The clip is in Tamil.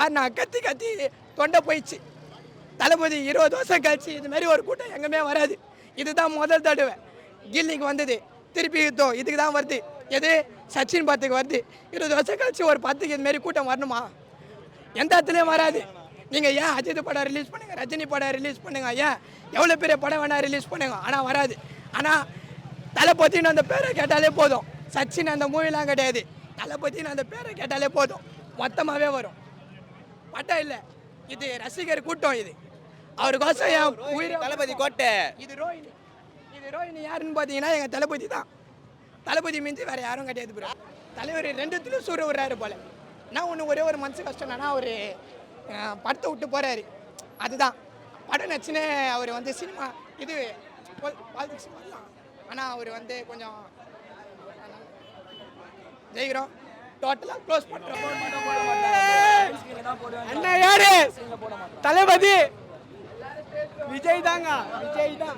பாரு நான் கத்தி கத்தி தொண்டை போயிடுச்சு. தளபதி 20 வருஷம் கழிச்சு இது மாதிரி ஒரு கூட்டம் எங்கேயுமே வராது. இதுதான் முதல் தடவை கில்லிக்கு வந்தது. திருப்பி இதுக்கு தான் வருது. எது சச்சின் படத்துக்கு வருது. 20 வருஷம் கழிச்சு ஒரு படத்துக்கு இதுமாரி கூட்டம் வரணுமா? எந்த இடத்துலையும் வராது. நீங்கள் ஏன் அஜித் படம் ரிலீஸ் பண்ணுங்கள், ரஜினி படம் ரிலீஸ் பண்ணுங்கள், ஏன் எவ்வளோ பெரிய படம் வேணால் ரிலீஸ் பண்ணுங்க, ஆனால் வராது. ஆனால் தளபதினு அந்த பேரை கேட்டாலே போதும். சச்சின் அந்த மூவிலாம் கிடையாது. தளபதினு அந்த பேரை கேட்டாலே போதும், மொத்தமாகவே வரும். பட்டம் இல்லை, இது ரசிகர் கூட்டம். இது அவருக்கோசம் என் உயிரை தளபதி கோட்டை. இது ரோஹிணி யாருன்னு பார்த்தீங்கன்னா எங்கள் தளபதி தான். தளபதி மிஞ்சி வேறு யாரும் கிடையாது ப்ரோ. தலைவர் ரெண்டுத்துலையும் சூற விடுறாரு போல். நான் ஒரே ஒரு மனசு கஷ்டம்னா அவர் படத்தை விட்டு போகிறாரு. அதுதான் படம் நச்சுன்னு அவர் வந்து சினிமா இது பாலிடிக்ஸ் பண்ணலாம். ஆனால் அவர் வந்து கொஞ்சம் ஜெயிக்கிறோம், டோட்டலாக க்ளோஸ் பண்ணுறோம். அண்ணா யாரு? தளபதி விஜய் தாங்க, விஜய் தான்.